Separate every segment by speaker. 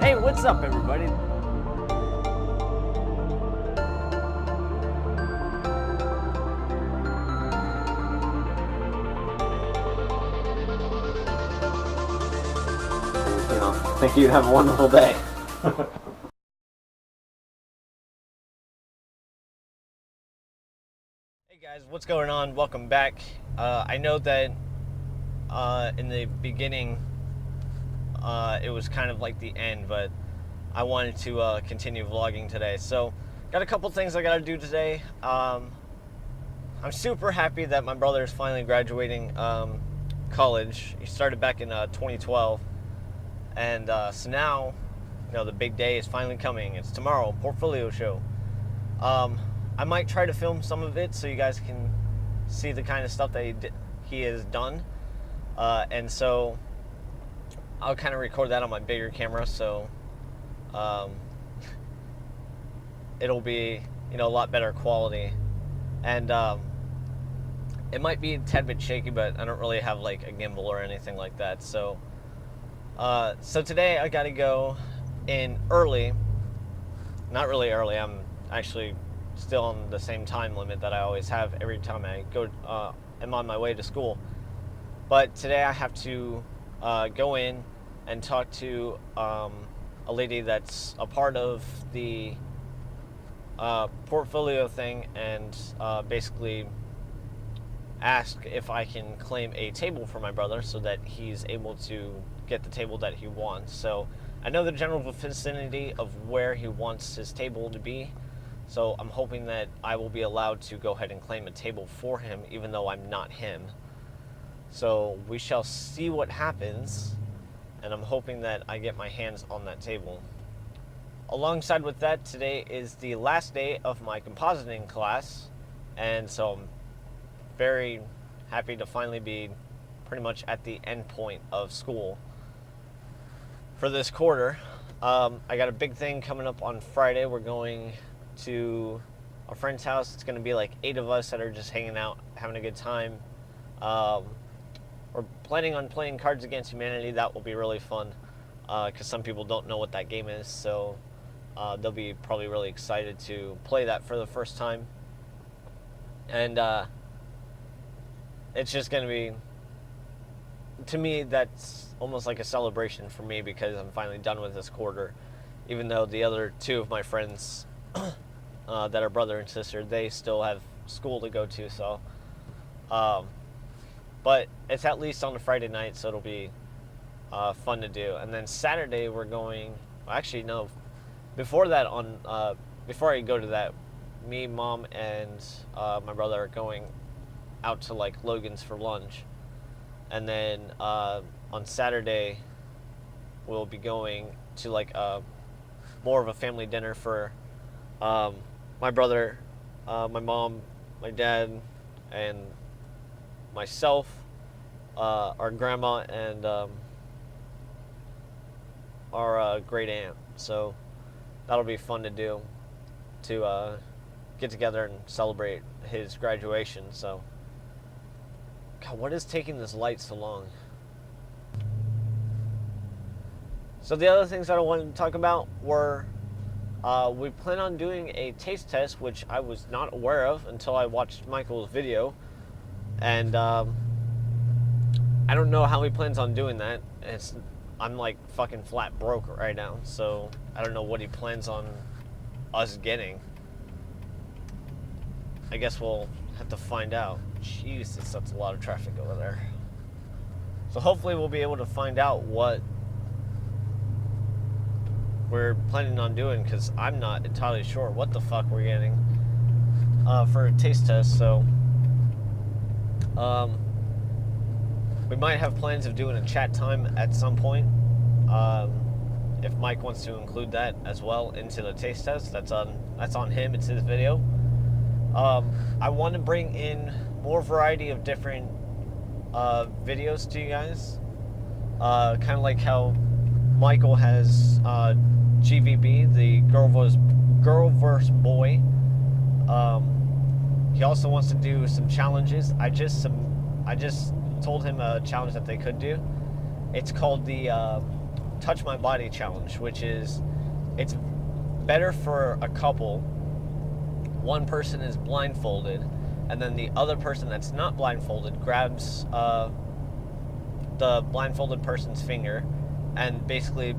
Speaker 1: Hey, what's up, everybody?
Speaker 2: Thank you. Have a wonderful day.
Speaker 1: Hey guys, what's going on? Welcome back. I know that in the beginning it was kind of like the end, but I wanted to continue vlogging today. So, got a couple things I gotta do today. I'm super happy that my brother is finally graduating college. He started back in 2012, and so now, the big day is finally coming. It's tomorrow, portfolio show. I might try to film some of it so you guys can see the kind of stuff that he has done, and so I'll kind of record that on my bigger camera, so it'll be a lot better quality, and it might be a tad bit shaky, but I don't really have like a gimbal or anything like that. So so today I gotta go in early. Not really early, I'm actually still on the same time limit that I always have every time I go am on my way to school. But today I have to go in and talk to a lady that's a part of the portfolio thing, and basically ask if I can claim a table for my brother so that he's able to get the table that he wants. So I know the general vicinity of where he wants his table to be, so I'm hoping that I will be allowed to go ahead and claim a table for him, even though I'm not him. So we shall see what happens, and I'm hoping that I get my hands on that table. Alongside with that, today is the last day of my compositing class, and so I'm very happy to finally be pretty much at the end point of school for this quarter. I got a big thing coming up on Friday. We're going to a friend's house. It's going to be like 8 of us that are just hanging out, having a good time. We're planning on playing Cards Against Humanity. That will be really fun, because some people don't know what that game is, so they'll be probably really excited to play that for the first time. And it's just going to be, to me, that's almost like a celebration for me, because I'm finally done with this quarter, even though the other 2 of my friends that are brother and sister, they still have school to go to. So but it's at least on a Friday night, so it'll be fun to do. And then Saturday we're going, well, actually no, before that, before I go to that, me, Mom, and my brother are going out to like Logan's for lunch. And then on Saturday we'll be going to like more of a family dinner for my brother, my mom, my dad, and myself, our grandma, and our great aunt. So that'll be fun to do, to get together and celebrate his graduation. So, God, what is taking this light so long? So the other things that I wanted to talk about were, we plan on doing a taste test, which I was not aware of until I watched Michael's video. And I don't know how he plans on doing that. I'm like fucking flat broke right now, so I don't know what he plans on us getting. I guess we'll have to find out. Jesus, that's a lot of traffic over there. So hopefully we'll be able to find out what we're planning on doing, because I'm not entirely sure what the fuck we're getting for a taste test. So we might have plans of doing a chat time at some point, if Mike wants to include that as well into the taste test. That's on him. It's his video. I want to bring in more variety of different videos to you guys, kind of like how Michael has GVB, the Girl vs. Boy. He also wants to do some challenges. I just told him a challenge that they could do. It's called the Touch My Body challenge, which is, it's better for a couple. One person is blindfolded, and then the other person that's not blindfolded grabs the blindfolded person's finger and basically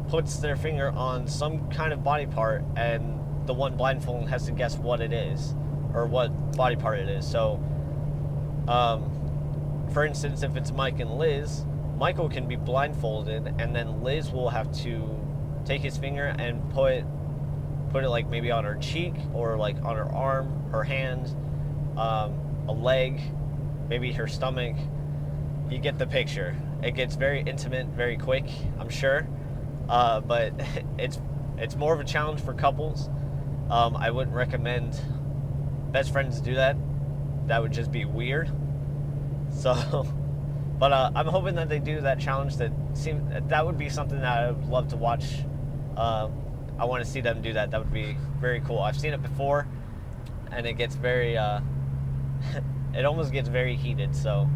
Speaker 1: puts their finger on some kind of body part, and the one blindfolded has to guess what it is, or what body part it is. So, for instance, if it's Mike and Liz, Michael can be blindfolded, and then Liz will have to take his finger and put it like maybe on her cheek, or like on her arm, her hand, a leg, maybe her stomach. You get the picture. It gets very intimate, very quick, I'm sure, but it's more of a challenge for couples. I wouldn't recommend best friends do that. That would just be weird. So, but I'm hoping that they do that challenge. That would be something that I would love to watch. I want to see them do that. That would be very cool. I've seen it before, and it gets very, it almost gets very heated. So,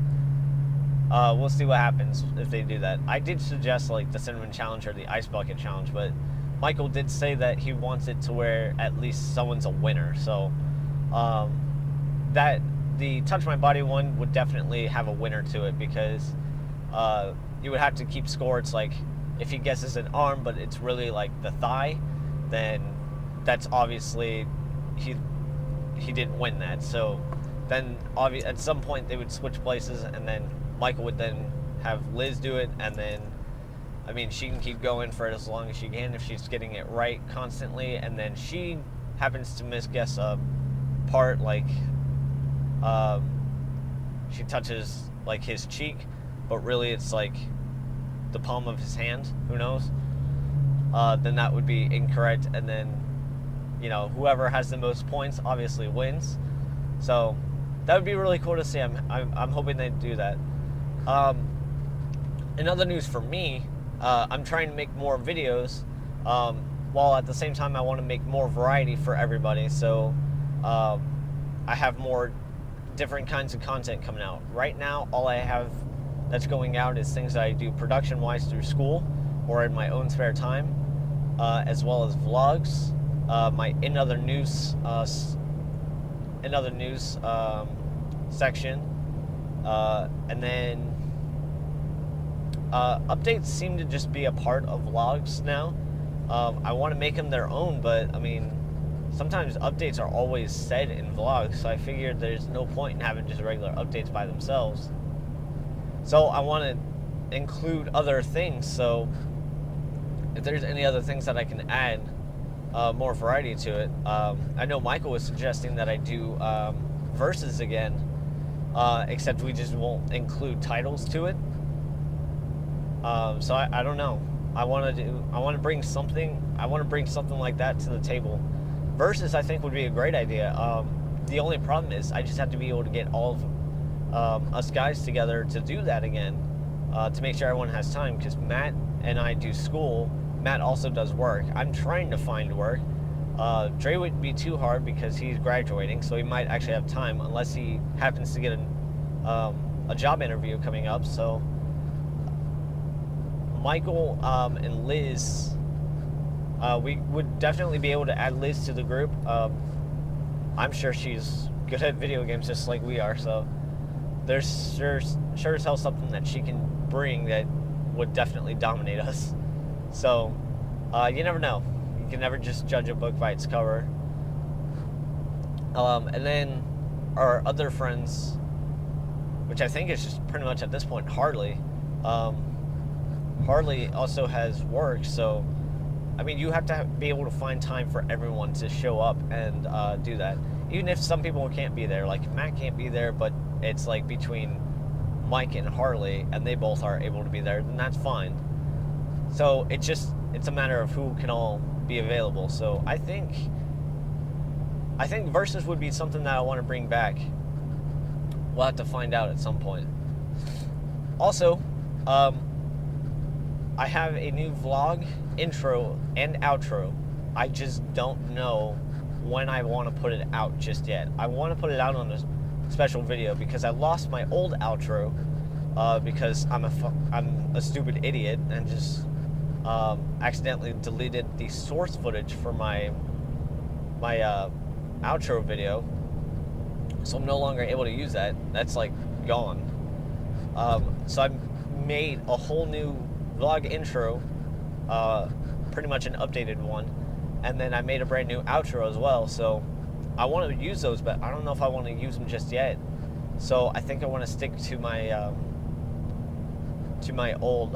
Speaker 1: we'll see what happens if they do that. I did suggest like the cinnamon challenge or the ice bucket challenge, but Michael did say that he wants it to where at least someone's a winner. So, that the Touch My Body one would definitely have a winner to it, because you would have to keep score. It's like, if he guesses an arm but it's really like the thigh, then that's obviously he didn't win that. So then at some point they would switch places, and then Michael would then have Liz do it, and then, I mean, she can keep going for as long as she can if she's getting it right constantly, and then she happens to misguess a part, like she touches like his cheek, but really it's like the palm of his hand, who knows, then that would be incorrect, and then, you know, whoever has the most points obviously wins. So that would be really cool to see. I'm hoping they do that. In other news for me, I'm trying to make more videos, while at the same time I want to make more variety for everybody. So I have more different kinds of content coming out. Right now, all I have that's going out is things that I do production-wise through school or in my own spare time, as well as vlogs, my in other news section, and then updates seem to just be a part of vlogs now. I want to make them their own, but I mean, sometimes updates are always said in vlogs, so I figured there's no point in having just regular updates by themselves. So I want to include other things, so if there's any other things that I can add more variety to it. I know Michael was suggesting that I do verses again, except we just won't include titles to it. So I don't know. I want to bring something like that to the table. Versus, I think, would be a great idea. The only problem is I just have to be able to get all of us guys together to do that again, to make sure everyone has time, because Matt and I do school. Matt also does work. I'm trying to find work. Dre wouldn't be too hard because he's graduating, so he might actually have time, unless he happens to get a job interview coming up. So Michael and Liz, we would definitely be able to add Liz to the group. I'm sure she's good at video games just like we are, so there's sure as hell something that she can bring that would definitely dominate us. So you never know. You can never just judge a book by its cover. And then our other friends, which I think is just pretty much at this point Harley. Harley also has work, so I mean, you have to be able to find time for everyone to show up and do that. Even if some people can't be there, like Matt can't be there, but it's like between Mike and Harley, and they both are able to be there, then that's fine. So it's a matter of who can all be available. So I think versus would be something that I want to bring back. We'll have to find out at some point. Also, I have a new vlog intro and outro. I just don't know when I want to put it out just yet. I want to put it out on a special video because I lost my old outro because I'm a stupid idiot and just accidentally deleted the source footage for my outro video, so I'm no longer able to use that. That's like gone. So I made a whole new vlog intro, pretty much an updated one, and then I made a brand new outro as well. So I want to use those, but I don't know if I want to use them just yet. So I think I want to stick to my old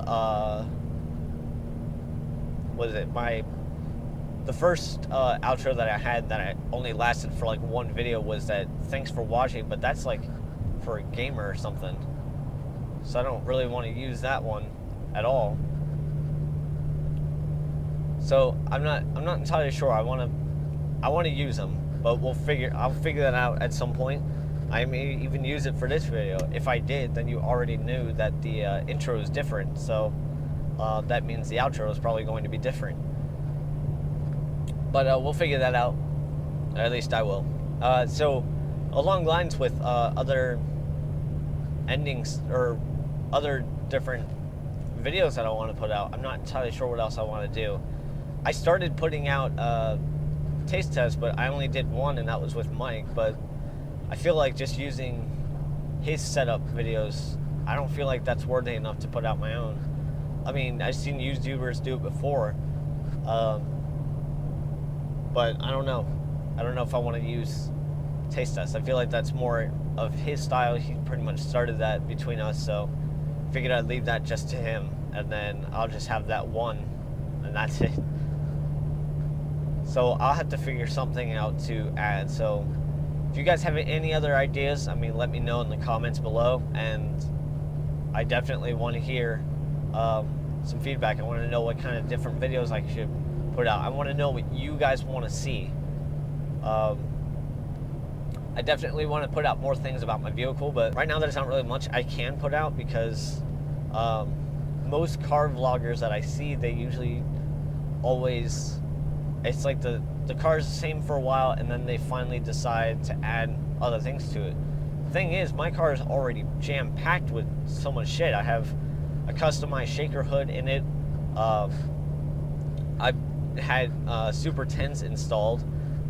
Speaker 1: the first outro that I had that I only lasted for like one video was that thanks for watching, but that's like for a gamer or something. So I don't really want to use that one at all. So I'm not entirely sure. I want to use them, but I'll figure that out at some point. I may even use it for this video. If I did, then you already knew that the intro is different. So that means the outro is probably going to be different. But we'll figure that out. Or at least I will. So along lines with other endings or other different videos that I want to put out, I'm not entirely sure what else I want to do. I started putting out taste tests, but I only did one, and that was with Mike. But I feel like just using his setup videos, I don't feel like that's worthy enough to put out my own. I mean, I've seen YouTubers do it before, but I don't know. I don't know if I want to use taste tests. I feel like that's more of his style. He pretty much started that between us, so I figured I'd leave that just to him, and then I'll just have that one, and that's it. So I'll have to figure something out to add. So if you guys have any other ideas, I mean, let me know in the comments below, and I definitely want to hear some feedback. I want to know what kind of different videos I should put out. I want to know what you guys want to see. I definitely want to put out more things about my vehicle, but right now there's not really much I can put out because most car vloggers that I see, they usually always, it's like the car's the same for a while, and then they finally decide to add other things to it. The thing is, my car is already jam-packed with so much shit. I have a customized shaker hood in it. I've had Super 10s installed.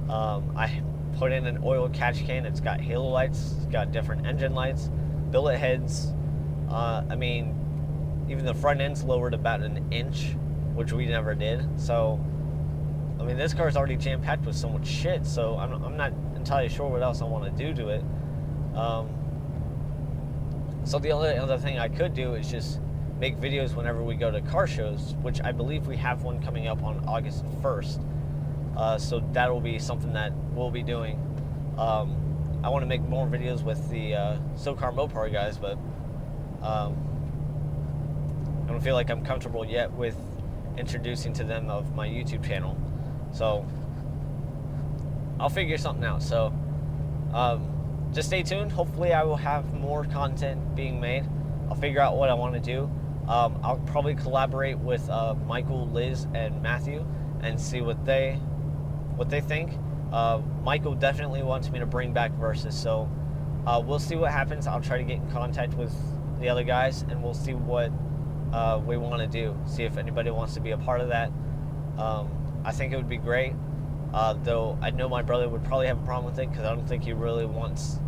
Speaker 1: I put in an oil catch can. It's got halo lights. It's got different engine lights, billet heads. I mean, even the front end's lowered about an inch, which we never did. So I mean, this car's already jam-packed with so much shit, so I'm not entirely sure what else I want to do to it. So the only other thing I could do is just make videos whenever we go to car shows, which I believe we have one coming up on August 1st. So that will be something that we'll be doing. I want to make more videos with the SoCar Mopar guys, but I don't feel like I'm comfortable yet with introducing to them of my YouTube channel. So I'll figure something out. So just stay tuned. Hopefully I will have more content being made. I'll figure out what I want to do. I'll probably collaborate with Michael, Liz, and Matthew and see what they think. Michael definitely wants me to bring back Versus, so we'll see what happens. I'll try to get in contact with the other guys, and we'll see what we want to do. See if anybody wants to be a part of that. I think it would be great, though I know my brother would probably have a problem with it because I don't think he really wants.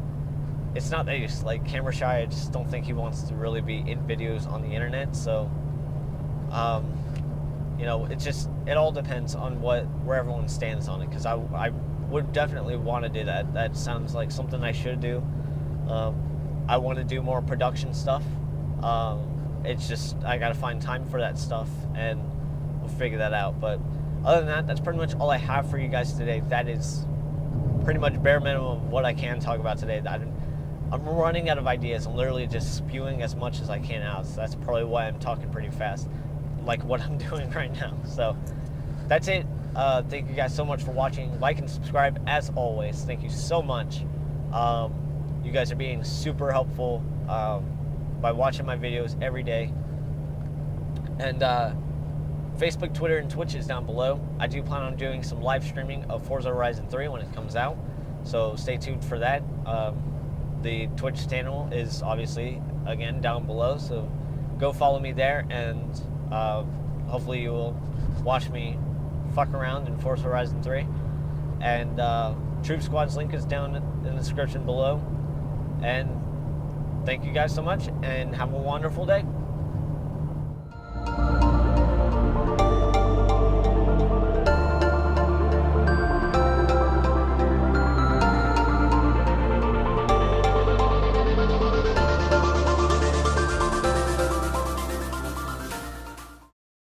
Speaker 1: It's not that he's like camera shy. I just don't think he wants to really be in videos on the internet. So, you know, it all depends on where everyone stands on it. Because I would definitely want to do that. That sounds like something I should do. I want to do more production stuff. It's just I got to find time for that stuff, and we'll figure that out. But other than that, that's pretty much all I have for you guys today. That is pretty much bare minimum of what I can talk about today. I'm running out of ideas. I'm literally just spewing as much as I can out. So that's probably why I'm talking pretty fast, like what I'm doing right now. So that's it. Thank you guys so much for watching. Like and subscribe as always. Thank you so much. You guys are being super helpful by watching my videos every day. And Facebook, Twitter, and Twitch is down below. I do plan on doing some live streaming of Forza Horizon 3 when it comes out. So stay tuned for that. The Twitch channel is obviously, again, down below. So go follow me there. And hopefully you will watch me fuck around in Forza Horizon 3. And Troop Squad's link is down in the description below. And thank you guys so much, and have a wonderful day.